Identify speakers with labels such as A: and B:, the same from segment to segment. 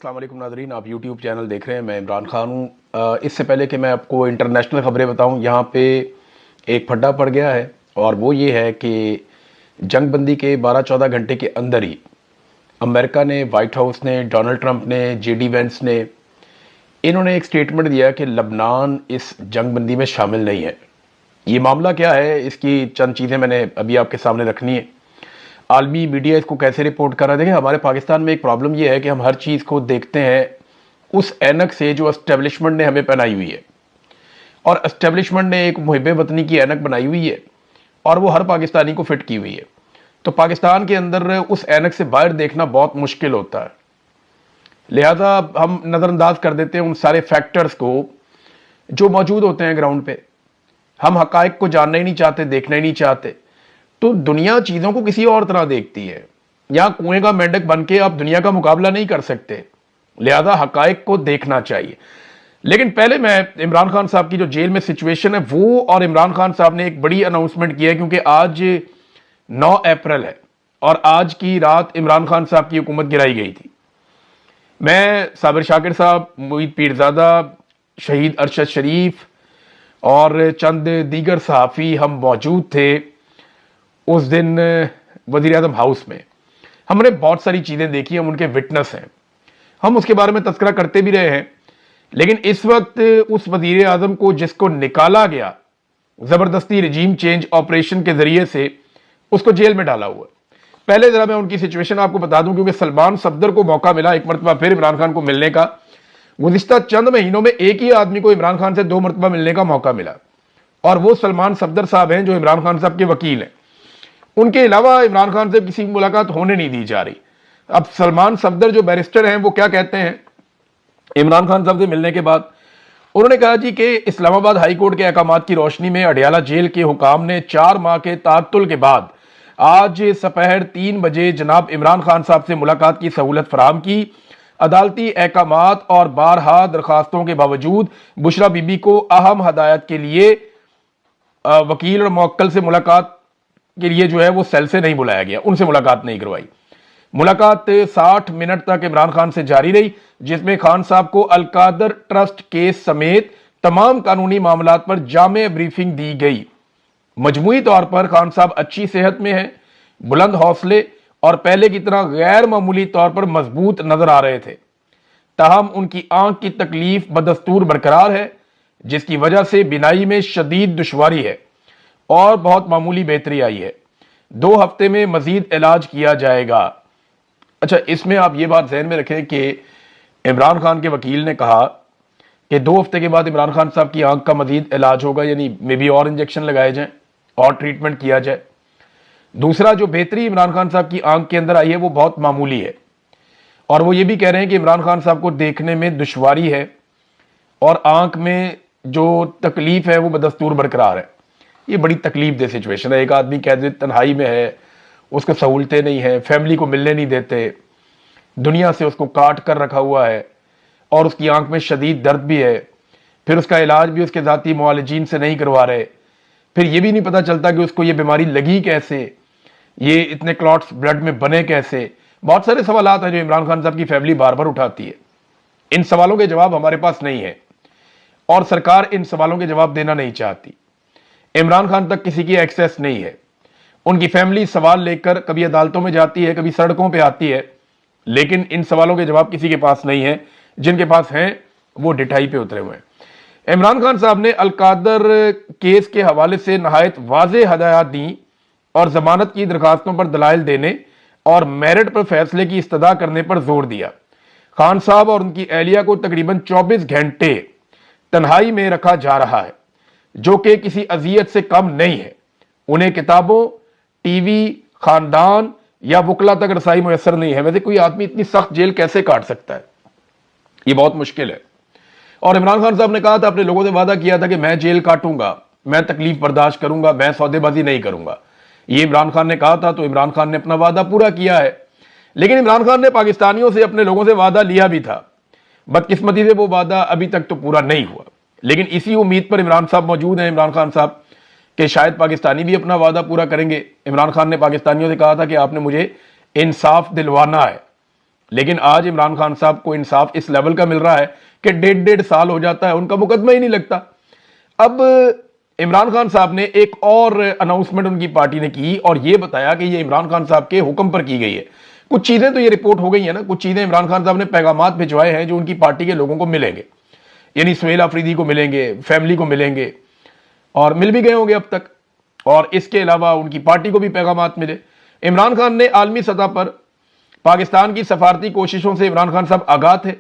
A: अस्सलाम वालेकुम नाज़रीन, आप यूट्यूब चैनल देख रहे हैं। मैं इमरान खान हूँ। इससे पहले कि मैं आपको इंटरनेशनल ख़बरें बताऊँ, यहाँ पे एक फड्डा पड़ गया है और वो ये है कि जंग बंदी के 12-14 घंटे के अंदर ही अमेरिका ने, वाइट हाउस ने, डोनाल्ड ट्रंप ने, जेडी वेंस ने, इन्होंने एक स्टेटमेंट दिया कि लबनान इस जंग बंदी में शामिल नहीं है। ये मामला क्या है, इसकी चंद चीज़ें मैंने अभी आपके सामने रखनी है। आलमी मीडिया इसको कैसे रिपोर्ट कर रहा है। देखिए, हमारे पाकिस्तान में एक प्रॉब्लम ये है कि हम हर चीज़ को देखते हैं उस ऐनक से जो एस्टेब्लिशमेंट ने हमें पहनाई हुई है, और एस्टेब्लिशमेंट ने एक मुहिब वतनी की ऐनक बनाई हुई है और वो हर पाकिस्तानी को फिट की हुई है। तो पाकिस्तान के अंदर उस ऐनक से बाहर देखना बहुत मुश्किल होता है, लिहाजा हम नज़रअंदाज कर देते हैं उन सारे फैक्टर्स को जो मौजूद होते हैं ग्राउंड पे। हम हकायक को जानना ही नहीं चाहते, देखना ही नहीं चाहते। तो दुनिया चीज़ों को किसी और तरह देखती है। यहाँ कुएं का मेंढक बन के आप दुनिया का मुकाबला नहीं कर सकते, लिहाजा हकायक को देखना चाहिए। लेकिन पहले मैं इमरान खान साहब की जो जेल में सिचुएशन है वो, और इमरान खान साहब ने एक बड़ी अनाउंसमेंट की है, क्योंकि आज 9 अप्रैल है और आज की रात इमरान खान साहब की हुकूमत गिराई गई थी। मैं, साबिर शाकिर साहब, मुईद पीरजादा, शहीद अरशद शरीफ और चंद दीगर सहाफ़ी हम मौजूद थे उस दिन वज़ीर आज़म हाउस में। हमने बहुत सारी चीज़ें देखी, हम उनके विटनेस हैं, हम उसके बारे में तज़किरा करते भी रहे हैं। लेकिन इस वक्त उस वज़ीर आज़म को जिसको निकाला गया ज़बरदस्ती रजीम चेंज ऑपरेशन के ज़रिए से, उसको जेल में डाला हुआ है। पहले ज़रा मैं उनकी सिचुएशन आपको बता दूं, क्योंकि सलमान सफदर को मौका मिला एक मरतबा फिर इमरान खान को मिलने का। गुज़िश्ता चंद महीनों में एक ही आदमी को इमरान खान से 2 मरतबा मिलने का मौका मिला, और वो सलमान सफदर साहब हैं जो इमरान खान साहब के वकील हैं। उनके अलावा इमरान खान से किसी की मुलाकात होने नहीं दी जा रही। अब सलमान सफदर जो बैरिस्टर हैं वो क्या कहते हैं इमरान खान साहब से मिलने के बाद? उन्होंने कहा जी कि इस्लामाबाद हाई कोर्ट के अहकामात की रोशनी में अडियाला जेल के हुकाम ने 4 माह के तातुल के बाद आज सपहर 3 बजे जनाब इमरान खान साहब से मुलाकात की सहूलत फराहम की। अदालती अहकामात और बारहा दरखास्तों के बावजूद बुशरा बीबी को अहम हदायत के लिए वकील और मुवक्किल से मुलाकात के लिए जो है वो सेल से नहीं बुलाया गया, उनसे मुलाकात नहीं करवाई। मुलाकात 60 मिनट तक इमरान खान से जारी रही, जिसमें खान साहब को अलकादर ट्रस्ट केस समेत तमाम कानूनी मामलात पर जामे ब्रीफिंग दी गई। मजमूई तौर पर खान साहब अच्छी सेहत में हैं, बुलंद हौसले और पहले की तरह गैर मामूली तौर पर मजबूत नजर आ रहे थे। ताहम उनकी आंख की तकलीफ बदस्तूर बरकरार है, जिसकी वजह से बिनाई में शदीद दुश्वारी है और बहुत मामूली बेहतरी आई है। 2 हफ्ते में मजीद इलाज किया जाएगा। अच्छा, इसमें आप ये बात ज़हन में रखें कि इमरान खान के वकील ने कहा कि 2 हफ्ते के बाद इमरान खान साहब की आंख का मजीद इलाज होगा, यानी मे बी और इंजेक्शन लगाए जाएं और ट्रीटमेंट किया जाए। दूसरा, जो बेहतरी इमरान खान साहब की आंख के अंदर आई है वो बहुत मामूली है, और वो ये भी कह रहे हैं कि इमरान खान साहब को देखने में दुश्वारी है और आंख में जो तकलीफ है वो बदस्तूर बरकरार है। ये बड़ी तकलीफ दे सिचुएशन है। एक आदमी कैद तन्हाई में है, उसको सहूलतें नहीं है, फैमिली को मिलने नहीं देते, दुनिया से उसको काट कर रखा हुआ है, और उसकी आंख में शदीद दर्द भी है। फिर उसका इलाज भी उसके ज़ाती मुआलिजीन से नहीं करवा रहे। फिर ये भी नहीं पता चलता कि उसको ये बीमारी लगी कैसे, ये इतने क्लॉट्स ब्लड में बने कैसे। बहुत सारे सवालात हैं जो इमरान खान साहब की फैमिली बार बार उठाती है। इन सवालों के जवाब हमारे पास नहीं है और सरकार इन सवालों के जवाब देना नहीं चाहती। इमरान खान तक किसी की एक्सेस नहीं है। उनकी फैमिली सवाल लेकर कभी अदालतों में जाती है, कभी सड़कों पे आती है, लेकिन इन सवालों के जवाब किसी के पास नहीं है। जिनके पास हैं वो डिठाई पे उतरे हुए हैं। इमरान खान साहब ने अलकादर केस के हवाले से नहायत वाज़ेह हदायत दी और जमानत की दरखास्तों पर दलाइल देने और मेरिट पर फैसले की इस्तदा करने पर जोर दिया। खान साहब और उनकी एहलिया को तकरीबन 24 घंटे तन्हाई में रखा जा रहा है, जो कि किसी अजियत से कम नहीं है। उन्हें किताबों, टीवी, खानदान या वकला तक रसाई मुयसर नहीं है। वैसे कोई आदमी इतनी सख्त जेल कैसे काट सकता है, ये बहुत मुश्किल है। और इमरान खान साहब ने कहा था, अपने लोगों से वादा किया था कि मैं जेल काटूंगा, मैं तकलीफ बर्दाश्त करूंगा, मैं सौदेबाजी नहीं करूंगा। ये इमरान खान ने कहा था, तो इमरान खान ने अपना वादा पूरा किया है। लेकिन इमरान खान ने पाकिस्तानियों से, अपने लोगों से वादा लिया भी था। बदकिस्मती से वो वादा अभी तक तो पूरा नहीं हुआ। लेकिन इसी उम्मीद पर इमरान साहब मौजूद हैं, इमरान खान साहब, कि शायद पाकिस्तानी भी अपना वादा पूरा करेंगे। इमरान खान ने पाकिस्तानियों से कहा था कि आपने मुझे इंसाफ दिलवाना है, لیکن آج عمران خان صاحب کو انصاف اس لیول کا مل رہا ہے کہ 1.5 سال ہو جاتا ہے ان کا مقدمہ ہی نہیں لگتا۔ اب عمران خان صاحب نے ایک اور اناؤنسمنٹ ان کی پارٹی نے کی اور یہ بتایا کہ یہ عمران خان صاحب کے حکم پر کی گئی ہے۔ کچھ چیزیں تو یہ رپورٹ ہو گئی ہیں نا، کچھ چیزیں عمران خان صاحب نے پیغامات بھجوائے ہیں جو ان کی پارٹی کے لوگوں کو ملیں گے، یعنی سہیل آفریدی کو ملیں گے، فیملی کو ملیں گے، اور مل بھی گئے ہوں گے اب تک، اور اس کے علاوہ ان کی پارٹی کو بھی پیغامات ملے۔ عمران خان نے عالمی سطح پر پاکستان کی سفارتی کوششوں سے عمران خان صاحب آگاہ تھے،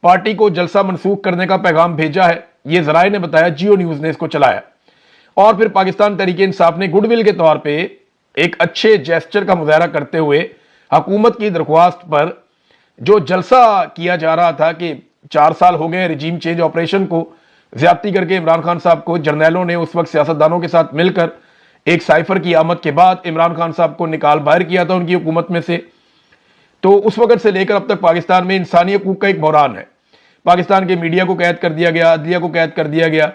A: پارٹی کو جلسہ منسوخ کرنے کا پیغام بھیجا ہے، یہ ذرائع نے بتایا، جیو نیوز نے اس کو چلایا۔ اور پھر پاکستان تحریک انصاف نے گڈ ول کے طور پہ ایک اچھے جیسچر کا مظاہرہ کرتے ہوئے حکومت کی درخواست پر جو جلسہ کیا جا رہا تھا کہ 4 سال ہو گئے رجیم چینج آپریشن کو، زیادتی کر کے عمران خان صاحب کو جرنیلوں نے اس وقت سیاستدانوں کے ساتھ مل کر ایک سائفر کی آمد کے بعد عمران خان صاحب کو نکال باہر کیا تھا ان کی حکومت میں سے، تو اس وقت سے لے کر اب تک پاکستان میں انسانی حقوق کا ایک بحران ہے۔ پاکستان کے میڈیا کو قید کر دیا گیا، عدلیہ کو قید کر دیا گیا،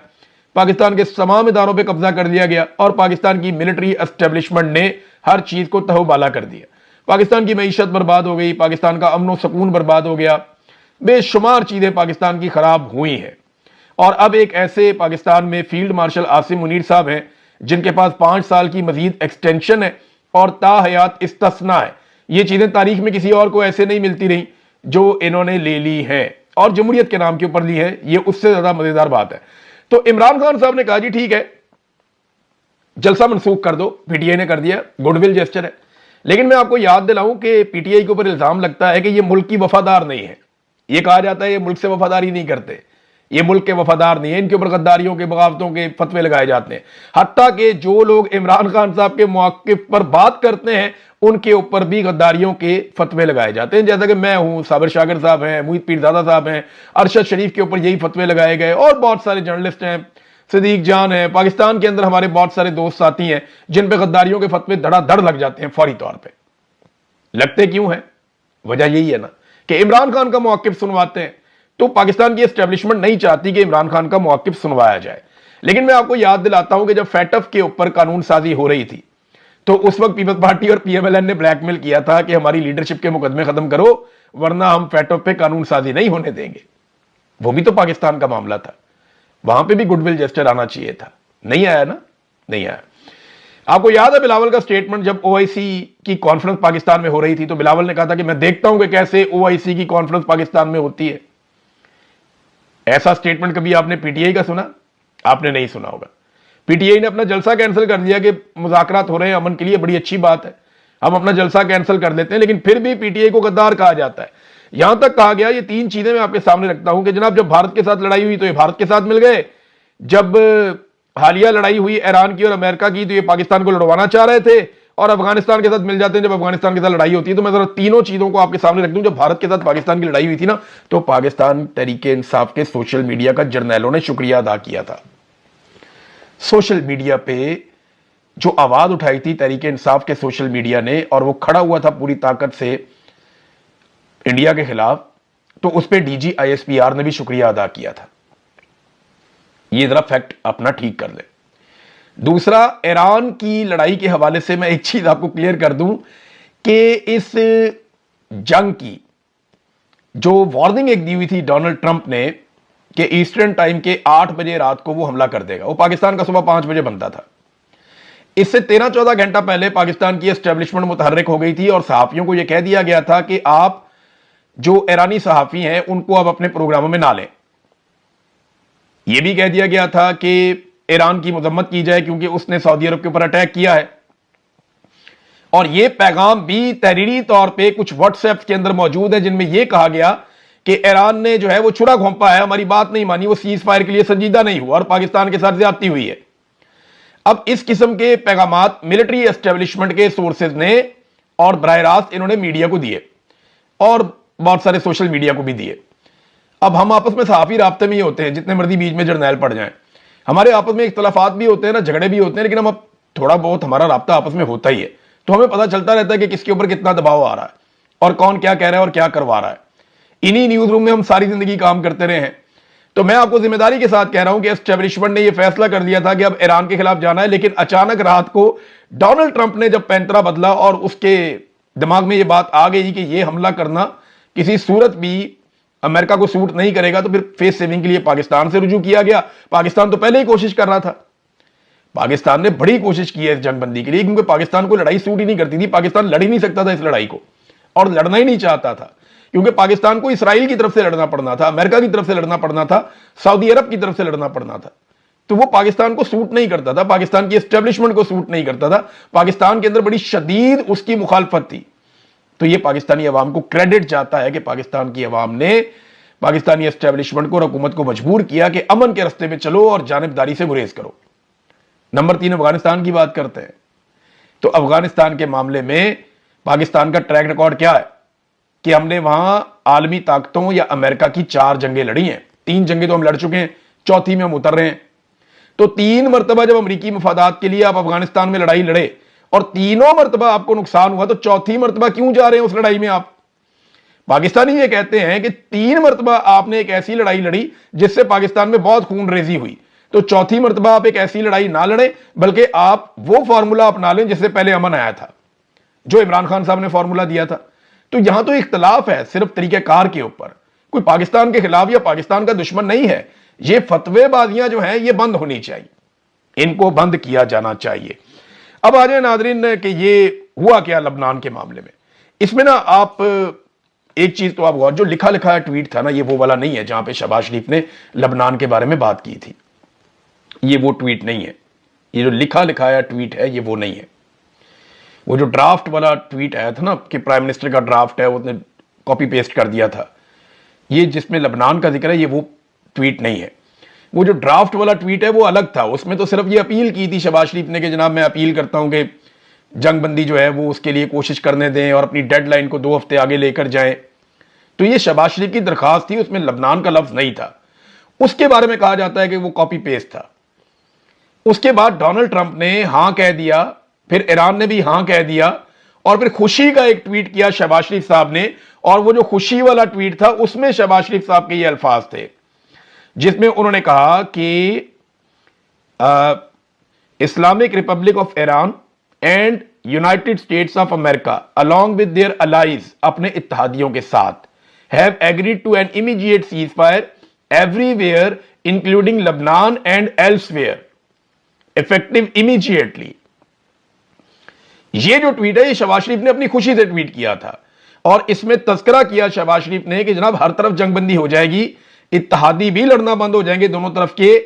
A: پاکستان کے تمام اداروں پہ قبضہ کر دیا گیا، اور پاکستان کی ملٹری اسٹیبلشمنٹ نے ہر چیز کو تہو بالا کر دیا۔ پاکستان کی معیشت برباد ہو گئی، پاکستان کا امن و سکون برباد ہو گیا، بے شمار چیزیں پاکستان کی خراب ہوئی ہیں۔ اور اب ایک ایسے پاکستان میں فیلڈ مارشل عاصم منیر صاحب ہیں جن کے پاس 5 سال کی مزید ایکسٹینشن ہے اور تا حیات استثناء ہے۔ یہ چیزیں تاریخ میں کسی اور کو ایسے نہیں ملتی رہی جو انہوں نے لے لی ہیں، اور جمہوریت کے نام کے اوپر لی ہے، یہ اس سے زیادہ مزیدار بات ہے۔ تو عمران خان صاحب نے کہا جی ٹھیک ہے جلسہ منسوخ کر دو، پی ٹی آئی نے کر دیا، گڈ ول جیسچر ہے۔ لیکن میں آپ کو یاد دلاؤں کہ پی ٹی آئی کے اوپر الزام لگتا ہے کہ یہ ملک کی وفادار نہیں ہے، یہ کہا جاتا ہے یہ ملک سے وفاداری نہیں کرتے، یہ ملک کے وفادار نہیں ہے، ان کے اوپر غداریوں کے بغاوتوں کے فتوے لگائے جاتے ہیں، حتیٰ کہ جو لوگ عمران خان صاحب کے مواقف پر بات کرتے ہیں ان کے اوپر بھی غداریوں کے فتوے لگائے جاتے ہیں، جیسا کہ میں ہوں، صابر شاکر صاحب ہیں، محیط پیرزادہ صاحب ہیں، ارشد شریف کے اوپر یہی فتوے لگائے گئے، اور بہت سارے جرنلسٹ ہیں، صدیق جان ہیں، پاکستان کے اندر ہمارے بہت سارے دوست ساتھی ہیں جن پہ غداریوں کے فتوے دھڑا دھڑ لگ جاتے ہیں فوری طور پہ۔ لگتے کیوں ہیں؟ وجہ یہی ہے نا کہ عمران خان کا موقف سنواتے ہیں، تو پاکستان کی اسٹیبلشمنٹ نہیں چاہتی کہ عمران خان کا موقف سنوایا جائے۔ لیکن میں آپ کو یاد دلاتا ہوں کہ جب فیٹف کے اوپر قانون سازی ہو رہی تھی تو اس وقت پیپلز پارٹی اور پی ایم ایل این نے بلیک میل کیا تھا کہ ہماری لیڈرشپ کے مقدمے ختم کرو ورنہ ہم فیٹف پہ قانون سازی نہیں ہونے دیں گے۔ وہ بھی تو پاکستان کا معاملہ تھا، وہاں پہ بھی گڈ ول جیسچر آنا چاہیے تھا، نہیں آیا نا، نہیں آیا۔ آپ کو یاد ہے بلاول کا سٹیٹمنٹ جب او آئی سی کی کانفرنس پاکستان میں ہو رہی تھی تو بلاول نے کہا تھا کہ میں دیکھتا ہوں کہ کیسے او آئی سی کی کانفرنس پاکستان میں ہوتی ہے۔ ایسا سٹیٹمنٹ کبھی آپ نے پی ٹی آئی کا سنا؟ آپ نے نہیں سنا ہوگا۔ پی ٹی آئی نے اپنا جلسہ کینسل کر دیا کہ مذاکرات ہو رہے ہیں امن کے لیے، بڑی اچھی بات ہے، ہم اپنا جلسہ کینسل کر دیتے ہیں، لیکن پھر بھی پی ٹی آئی کو غدار کہا جاتا ہے۔ یہاں تک کہا گیا، یہ 3 چیزیں میں آپ کے سامنے رکھتا ہوں کہ جناب جب بھارت کے ساتھ لڑائی ہوئی تو یہ بھارت کے ساتھ مل گئے، جب حالیہ لڑائی ہوئی ایران کی اور امریکہ کی تو یہ پاکستان کو لڑوانا چاہ رہے تھے، اور افغانستان کے ساتھ مل جاتے ہیں جب افغانستان کے ساتھ لڑائی ہوتی ہے۔ تو میں ذرا تینوں چیزوں کو آپ کے سامنے رکھ دوں۔ جب بھارت کے ساتھ پاکستان کی لڑائی ہوئی تھی نا تو پاکستان تحریک انصاف کے سوشل میڈیا کا جرنیلوں نے شکریہ ادا کیا تھا۔ سوشل میڈیا پہ جو آواز اٹھائی تھی تحریک انصاف کے سوشل میڈیا نے، اور وہ کھڑا ہوا تھا پوری طاقت سے انڈیا کے خلاف، تو اس پہ D G I S P R نے بھی شکریہ ادا کیا تھا۔ یہ ذرا فیکٹ اپنا ٹھیک کر لیں۔ دوسرا، ایران کی لڑائی کے حوالے سے میں ایک چیز آپ کو کلیئر کر دوں کہ اس جنگ کی جو وارننگ ایک دی ہوئی تھی ڈونلڈ ٹرمپ نے کہ ایسٹرن ٹائم کے 8 بجے رات کو وہ حملہ کر دے گا، وہ پاکستان کا صبح 5 بجے بنتا تھا۔ اس سے 13-14 گھنٹہ پہلے پاکستان کی اسٹیبلشمنٹ متحرک ہو گئی تھی اور صحافیوں کو یہ کہہ دیا گیا تھا کہ آپ جو ایرانی صحافی ہیں ان کو آپ اپنے پروگراموں میں نہ لیں۔ یہ بھی کہہ دیا گیا تھا کہ ایران کی مذمت کی جائے کیونکہ اس نے سعودی عرب کے اوپر اٹیک کیا ہے، اور یہ پیغام بھی تحریری طور پہ کچھ واٹس ایپ کے اندر موجود ہے جن میں یہ کہا گیا کہ ایران نے جو ہے وہ چھڑا گھونپا ہے، ہماری بات نہیں مانی، وہ سیز فائر کے لیے سنجیدہ نہیں ہوا اور پاکستان کے ساتھ زیادتی ہوئی ہے۔ اب اس قسم کے پیغامات ملٹری اسٹیبلشمنٹ کے سورسز نے اور براہ راست انہوں نے میڈیا کو دیے اور بہت سارے سوشل میڈیا کو بھی دیے۔ اب ہم آپس میں صحافی رابطے میں ہی ہوتے ہیں، جتنے مرضی بیچ میں جرنیل پڑ جائیں، ہمارے آپس میں اختلافات بھی ہوتے ہیں نا، جھگڑے بھی ہوتے ہیں، لیکن ہم اب تھوڑا بہت ہمارا رابطہ آپس میں ہوتا ہی ہے، تو ہمیں پتہ چلتا رہتا ہے کہ کس کے اوپر کتنا دباؤ آ رہا ہے اور کون کیا کہہ رہا ہے اور کیا کروا رہا ہے۔ انہی نیوز روم میں ہم ساری زندگی کام کرتے رہے ہیں۔ تو میں آپ کو ذمہ داری کے ساتھ کہہ رہا ہوں کہ اسٹیبلشمنٹ نے یہ فیصلہ کر دیا تھا کہ اب ایران کے خلاف جانا ہے، لیکن اچانک رات کو ڈونلڈ ٹرمپ نے جب پینترا بدلا اور اس کے دماغ میں یہ بات آ گئی کہ یہ حملہ کرنا किसी सूरत भी अमेरिका को सूट नहीं करेगा तो फिर फेस सेविंग के लिए पाकिस्तान से रुजू किया गया। पाकिस्तान तो पहले ही कोशिश कर रहा था, पाकिस्तान ने बड़ी कोशिश की है इस जंगबंदी के लिए, क्योंकि पाकिस्तान को लड़ाई सूट ही नहीं करती थी। पाकिस्तान लड़ ही नहीं सकता था इस लड़ाई को, और लड़ना ही नहीं चाहता था, क्योंकि पाकिस्तान को इसराइल की तरफ से लड़ना पड़ना था, अमेरिका की तरफ से लड़ना पड़ना था, सऊदी अरब की तरफ से लड़ना पड़ना था। तो वो पाकिस्तान को सूट नहीं करता था, पाकिस्तान की एस्टेब्लिशमेंट को सूट नहीं करता था, पाकिस्तान के अंदर बड़ी शदीद उसकी मुखालफत थी। तो ये पाकिस्तानी अवाम को क्रेडिट जाता है कि पाकिस्तान की अवाम ने पाकिस्तानी एस्टेब्लिशमेंट को और हुकूमत को मजबूर किया कि अमन के रास्ते में चलो और जानिबदारी से गुरेज करो। नंबर 3, अफगानिस्तान की बात करते हैं। तो अफगानिस्तान के मामले में पाकिस्तान का ट्रैक रिकॉर्ड क्या है कि हमने वहां आलमी ताकतों या अमेरिका की 4 जंगें लड़ी हैं, 3 जंगें तो हम लड़ चुके हैं, चौथी में हम उतर रहे हैं। तो 3 मरतबा जब अमरीकी मफादात के लिए आप अफगानिस्तान में लड़ाई लड़े और तीनों मरतबा आपको नुकसान हुआ, तो चौथी मरतबा क्यों जा रहे हैं उस लड़ाई में आप? पाकिस्तानी ये कहते हैं कि 3 मरतबा आपने एक ऐसी लड़ाई लड़ी जिससे पाकिस्तान में बहुत खून रेजी हुई, तो चौथी मरतबा आप एक ऐसी लड़ाई ना लड़े, बल्कि आप वो फॉर्मूला अपना लें जिससे पहले अमन आया था, जो इमरान खान साहब ने फॉर्मूला दिया था। तो यहां तो इख्तलाफ है सिर्फ तरीकेकार के ऊपर, कोई पाकिस्तान के खिलाफ या पाकिस्तान का दुश्मन नहीं है। ये फतवेबाजियां जो हैं ये बंद होनी चाहिए, इनको बंद किया जाना चाहिए। अब आ जाए नाजरीन कि ये हुआ क्या लबनान के मामले में। इसमें ना आप एक चीज तो आप गौर, जो लिखा लिखा ट्वीट था ना, ये वो वाला नहीं है जहां पे शहबाज शरीफ ने लबनान के बारे में बात की थी, ये वो ट्वीट नहीं है। ये जो लिखा लिखाया ट्वीट है ये वो नहीं है। वो जो ड्राफ्ट वाला ट्वीट आया था ना कि प्राइम मिनिस्टर का ड्राफ्ट है, उसने कॉपी पेस्ट कर दिया था, ये जिसमें लबनान का जिक्र है ये वो ट्वीट नहीं है। वो जो ड्राफ्ट वाला ट्वीट है वो अलग था, उसमें तो सिर्फ ये अपील की थी शहबाज शरीफ ने कि जनाब मैं अपील करता हूं कि जंगबंदी जो है वो उसके लिए कोशिश करने दें और अपनी डेडलाइन को 2 हफ्ते आगे लेकर जाएं। तो ये शहबाज शरीफ की दरखास्त थी, उसमें लबनान का लफ्ज नहीं था। उसके बारे में कहा जाता है कि वो कॉपी पेस्ट था। उसके बाद डोनाल्ड ट्रंप ने हां कह दिया, फिर ईरान ने भी हां कह दिया, और फिर खुशी का एक ट्वीट किया शहबाज शरीफ साहब ने, और वो जो खुशी वाला ट्वीट था उसमें शहबाज शरीफ साहब के ये अल्फाज थे जिसमें उन्होंने कहा कि Islamic republic of Iran and United States of America along with their allies, अपने इत्तेहादियों के साथ, have agreed to an immediate cease fire everywhere including Lebanon and elsewhere effective immediately. ये जो ट्वीट है ये शहबाज शरीफ ने अपनी खुशी से ट्वीट किया था, और इसमें तस्करा किया शहबाज शरीफ ने कि जनाब हर तरफ जंगबंदी हो जाएगी, इत्तेहादी भी लड़ना बंद हो जाएंगे दोनों तरफ के,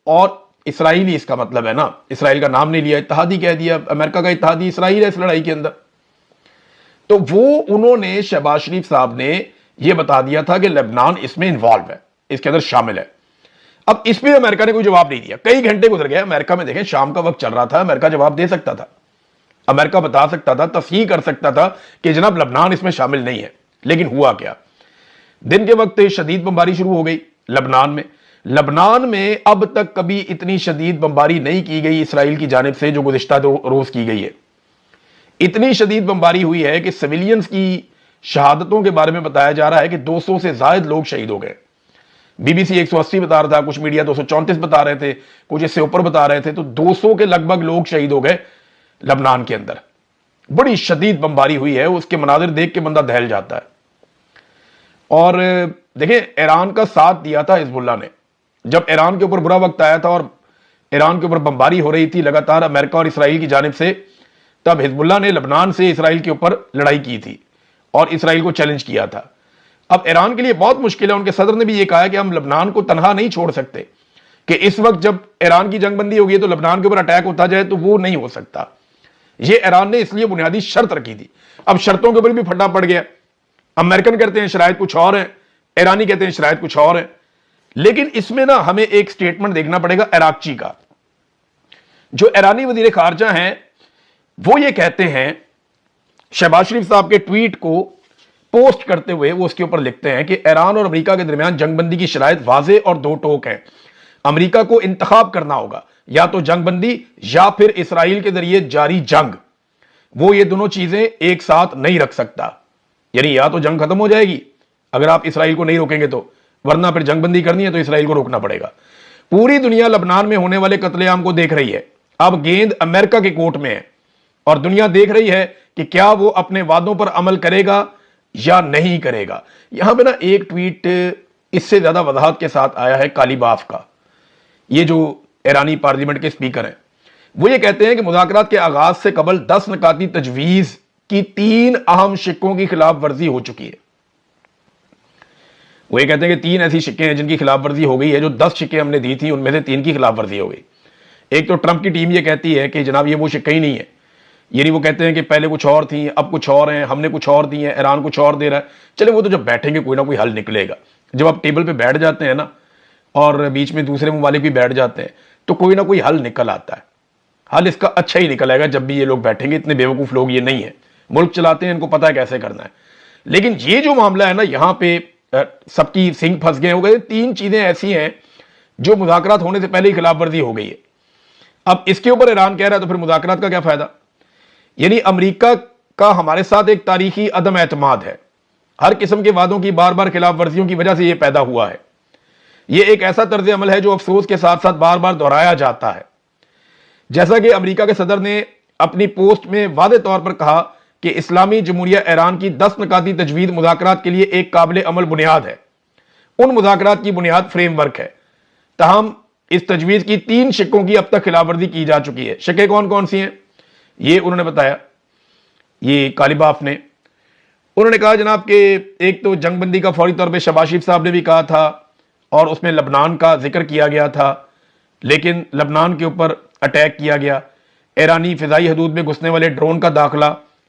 A: और इसराइली इसका मतलब है ना, इसराइल का नाम नहीं लिया, इत्तेहादी कह दिया, अमेरिका का इत्तेहादी इसराइल है इस लड़ाई के अंदर। तो वो उन्होंने शहबाज शरीफ साहब ने यह बता दिया था कि लेबनान इसमें इन्वॉल्व है, इसके अंदर शामिल है। अब इस पर अमेरिका ने कोई जवाब नहीं दिया, कई घंटे गुजर गए। अमेरिका में देखें शाम का वक्त चल रहा था, अमेरिका जवाब दे सकता था, अमेरिका बता सकता था, तस्हीह कर सकता था कि जनाब लबनान इसमें शामिल नहीं है। लेकिन हुआ क्या, दिन के वक्त शदीद बमबारी शुरू हो गई लबनान में। लबनान में अब तक कभी इतनी शदीद बमबारी नहीं की गई इसराइल की जानिब से जो गुज़िश्ता रोज की गई है। इतनी शदीद बमबारी हुई है कि सिविलियंस की शहादतों के बारे में बताया जा रहा है कि 200 से ज्यादा लोग शहीद हो गए। बीबीसी 180 बता रहा था, कुछ मीडिया 234 बता रहे थे, कुछ इससे ऊपर बता रहे थे। तो 200 के लगभग लोग शहीद हो गए लबनान के अंदर। बड़ी शदीद बमबारी हुई है, उसके मनाजिर देख के बंदा दहल जाता है। और देखें ईरान का साथ दिया था हिजबुल्लाह ने, जब ईरान के ऊपर बुरा वक्त आया था और ईरान के ऊपर बमबारी हो रही थी लगातार अमेरिका और इसराइल की जानिब से, तब हिजबुल्लाह ने लबनान से इसराइल के ऊपर लड़ाई की थी और इसराइल को चैलेंज किया था। अब ईरान के लिए बहुत मुश्किल है, उनके सदर ने भी यह कहा है कि हम लबनान को तनहा नहीं छोड़ सकते, कि इस वक्त जब ईरान की जंगबंदी होगी तो लबनान के ऊपर अटैक होता जाए तो वो नहीं हो सकता। ये ईरान ने इसलिए बुनियादी शर्त रखी थी। अब शर्तों के ऊपर भी फटा पड़ गया, अमेरिकन कहते हैं शरायत कुछ और है, ईरानी कहते हैं शरायत कुछ और है। लेकिन इसमें ना हमें एक स्टेटमेंट देखना पड़ेगा इराकची का। जो ईरानी वजीर खारजा हैं वो ये कहते हैं, शहबाज शरीफ साहब के ट्वीट को पोस्ट करते हुए वो उसके ऊपर लिखते हैं कि ईरान और अमेरिका के दरमियान जंगबंदी की शरायत वाज़े और दो टोक है। अमेरिका को इंतखाब करना होगा, या तो जंगबंदी या फिर इसराइल के जरिए जारी जंग। वो ये दोनों चीजें एक साथ नहीं रख सकता, यानी या तो जंग खत्म हो जाएगी अगर आप इसराइल को नहीं रोकेंगे तो, वरना फिर जंगबंदी करनी है तो इसराइल को रोकना पड़ेगा। पूरी दुनिया लबनान में होने वाले कत्लेआम को देख रही है। अब गेंद अमेरिका के कोर्ट में है और दुनिया देख रही है कि क्या वो अपने वादों पर अमल करेगा یا نہیں کرے گا. یہاں پہ نا ایک ٹویٹ اس سے زیادہ وضاحت کے ساتھ آیا ہے کالیباف کا. یہ جو ایرانی پارلیمنٹ کے سپیکر ہیں وہ یہ کہتے ہیں کہ مذاکرات کے آغاز سے قبل 10 نکاتی تجویز کی 3 اہم شقوں کی خلاف ورزی ہو چکی ہے. وہ یہ کہتے ہیں کہ 3 ایسی شقیں ہیں جن کی خلاف ورزی ہو گئی ہے. جو 10 شقیں ہم نے دی تھی ان میں سے 3 کی خلاف ورزی ہو گئی. ایک تو ٹرمپ کی ٹیم یہ کہتی ہے کہ جناب یہ وہ شقیں ہی نہیں ہے, یعنی وہ کہتے ہیں کہ پہلے کچھ اور تھیں اب کچھ اور ہیں, ہم نے کچھ اور دی ہیں, ایران کچھ اور دے رہا ہے. چلے وہ تو جب بیٹھیں گے کوئی نہ کوئی حل نکلے گا. جب آپ ٹیبل پہ بیٹھ جاتے ہیں نا اور بیچ میں دوسرے ممالک بھی بیٹھ جاتے ہیں تو کوئی نہ کوئی حل نکل آتا ہے. حل اس کا اچھا ہی نکل آئے گا جب بھی یہ لوگ بیٹھیں گے. اتنے بیوقوف لوگ یہ نہیں ہیں, ملک چلاتے ہیں, ان کو پتہ ہے کیسے کرنا ہے. لیکن یہ جو معاملہ ہے نا یہاں پہ سب کی سنگ پھنس گئے ہو گئے. 3 چیزیں ایسی ہیں جو مذاکرات ہونے سے پہلے ہی خلاف ورزی ہو گئی ہے. اب اس کے اوپر ایران کہہ رہا ہے تو پھر مذاکرات کا کیا فائدہ. یعنی امریکہ کا ہمارے ساتھ ایک تاریخی عدم اعتماد ہے. ہر قسم کے وعدوں کی بار بار خلاف ورزیوں کی وجہ سے یہ پیدا ہوا ہے. یہ ایک ایسا طرز عمل ہے جو افسوس کے ساتھ ساتھ بار بار دہرایا جاتا ہے. جیسا کہ امریکہ کے صدر نے اپنی پوسٹ میں واضح طور پر کہا کہ اسلامی جمہوریہ ایران کی 10 نکاتی تجویز مذاکرات کے لیے ایک قابل عمل بنیاد ہے. ان مذاکرات کی بنیاد فریم ورک ہے. تاہم اس تجویز کی 3 شقوں کی اب تک خلاف ورزی کی جا چکی ہے. شقیں کون کون سی ہیں یہ انہوں نے بتایا, یہ کالیباف نے. انہوں نے کہا جناب کہ ایک تو جنگ بندی کا فوری طور پہ شہباز شریف صاحب نے بھی کہا تھا اور اس میں لبنان کا ذکر کیا گیا تھا, لیکن لبنان کے اوپر اٹیک کیا گیا. ایرانی فضائی حدود میں گھسنے والے ڈرون کا داخلہ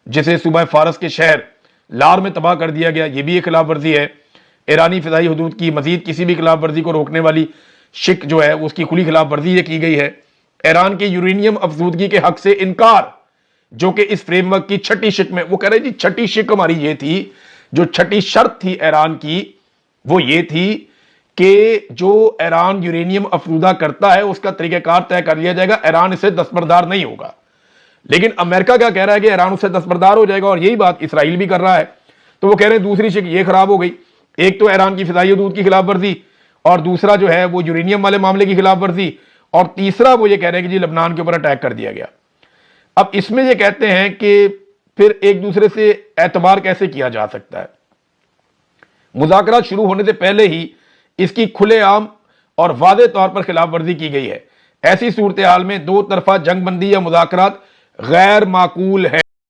A: جسے صوبہ فارس کے شہر لار میں تباہ کر دیا گیا, یہ بھی ایک خلاف ورزی ہے. ایرانی فضائی حدود کی مزید کسی بھی خلاف ورزی کو روکنے والی شق جو ہے اس کی کھلی خلاف ورزی یہ کی گئی ہے. ایران کے یورینیم افزودگی کے حق سے انکار جو کہ اس فریم ورک کی 6ٹھی شق میں, وہ کہہ رہے جی 6ٹھی شق ہماری یہ تھی, جو 6ٹھی شرط تھی ایران کی وہ یہ تھی کہ جو ایران یورینیم افزودہ کرتا ہے اس کا طریقہ کار طے کر لیا جائے گا, ایران اسے دستبردار نہیں ہوگا. لیکن امریکہ کیا کہہ رہا ہے کہ ایران اسے دستبردار ہو جائے گا, اور یہی بات اسرائیل بھی کر رہا ہے. تو وہ کہہ رہے ہیں دوسری شق یہ خراب ہو گئی. ایک تو ایران کی فضائی حدود کی خلاف ورزی, اور دوسرا جو ہے وہ یورینیم والے معاملے کی خلاف ورزی, اور تیسرا وہ یہ کہہ رہے ہیں کہ جی لبنان کے اوپر اٹیک کر دیا گیا. اب اس میں یہ کہتے ہیں کہ پھر ایک دوسرے سے اعتبار کیسے کیا جا سکتا ہے. مذاکرات شروع ہونے سے پہلے ہی اس کی کھلے عام اور واضح طور پر خلاف ورزی کی گئی ہے. ایسی صورتحال میں 2 طرفہ جنگ بندی یا مذاکرات غیر معقول ہے.